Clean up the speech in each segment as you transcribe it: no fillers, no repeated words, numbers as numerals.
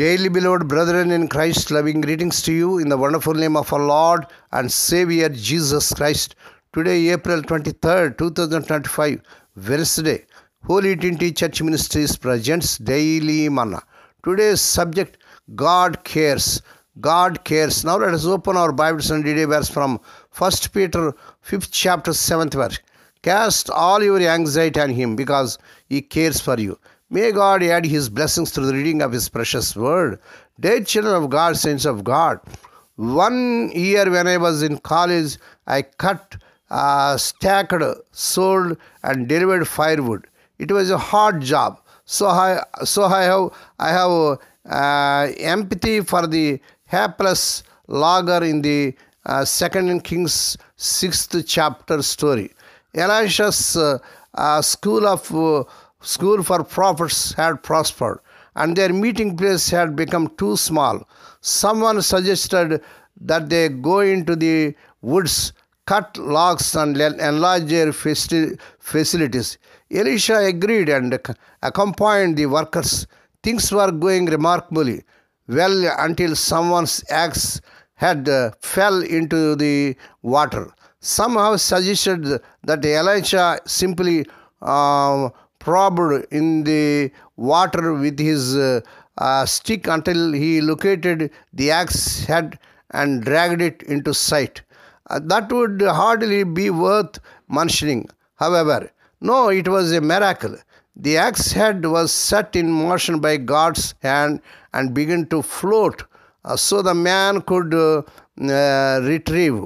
Dearly beloved brethren in Christ, loving greetings to you in the wonderful name of our Lord and Savior Jesus Christ. Today, April 23rd, 2025, Wednesday, Holy Trinity Church Ministries presents Daily Manna. Today's subject, God cares. God cares. Now let us open our Bibles and read a verse from 1 Peter 5th chapter 7th verse. Cast all your anxiety on Him because He cares for you. May God add His blessings through the reading of His precious word. Dear children of God, saints of God, 1 year when I was in college, I cut, stacked, sold, and delivered firewood. It was a hard job. So I have empathy for the hapless logger in the 2 Kings 6th chapter story. Elisha's school for prophets had prospered, and their meeting place had become too small. Someone suggested that they go into the woods, cut logs, and enlarge their facilities. Elisha agreed and accompanied the workers. Things were going remarkably well until someone's axe had fell into the water. Some have suggested that Elisha simply probed in the water with his stick until he located the axe head and dragged it into sight. That would hardly be worth mentioning. However, no, it was a miracle. The axe head was set in motion by God's hand and began to float, so the man could retrieve.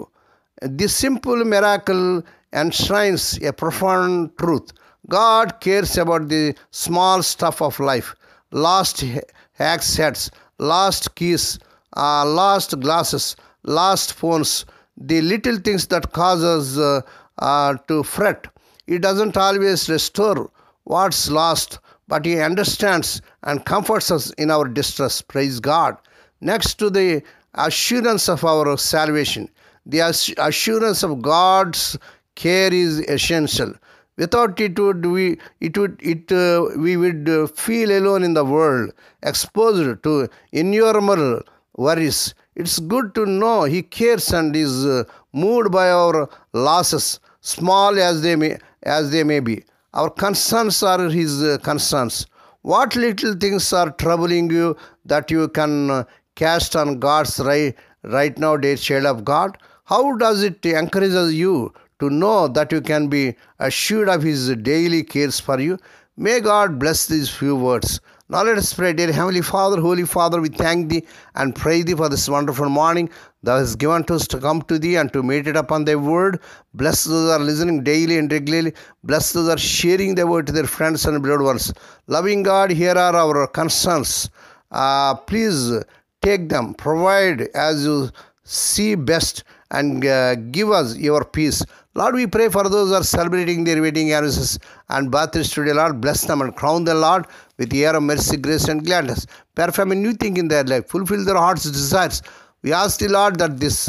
This simple miracle enshrines a profound truth. God cares about the small stuff of life. Lost axe heads, lost keys, lost glasses, lost phones, the little things that cause us to fret. He doesn't always restore what's lost, but He understands and comforts us in our distress. Praise God. Next to the assurance of our salvation, the assurance of God's care is essential. Without it, we would feel alone in the world, exposed to innumerable worries. It's good to know He cares and is moved by our losses, small as they may be. Our concerns are His concerns. What little things are troubling you that you can cast on God's right now, dear child of God? How does it encourage you to know that you can be assured of His daily cares for you? May God bless these few words. Now let us pray. Dear Heavenly Father, Holy Father, we thank Thee and praise Thee for this wonderful morning that has given to us to come to Thee and to meditate upon Thy word. Bless those that are listening daily and regularly. Bless those that are sharing Thy word to their friends and beloved ones. Loving God, here are our concerns. Please take them, provide as You see best, and give us Your peace. Lord, we pray for those who are celebrating their wedding anniversaries and birthdays today. Lord, bless them and crown them, Lord, with the year of mercy, grace, and gladness. Perform a new thing in their life. Fulfill their heart's desires. We ask Thee, Lord, that this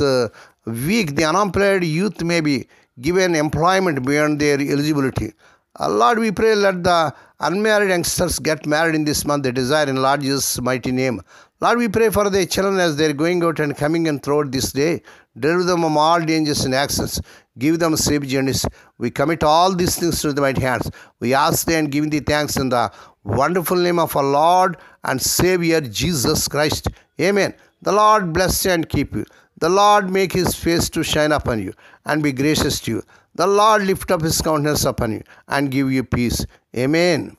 week the unemployed youth may be given employment beyond their eligibility. Lord, we pray, let the unmarried youngsters get married in this month. They desire in Lord Jesus' mighty name. Lord, we pray for their children as they are going out and coming in throughout this day. Deliver them from all dangers and accidents. Give them safe journeys. We commit all these things to the mighty hands. We ask Thee and give Thee thanks in the wonderful name of our Lord and Savior Jesus Christ. Amen. The Lord bless you and keep you. The Lord make His face to shine upon you and be gracious to you. The Lord lift up His countenance upon you and give you peace. Amen.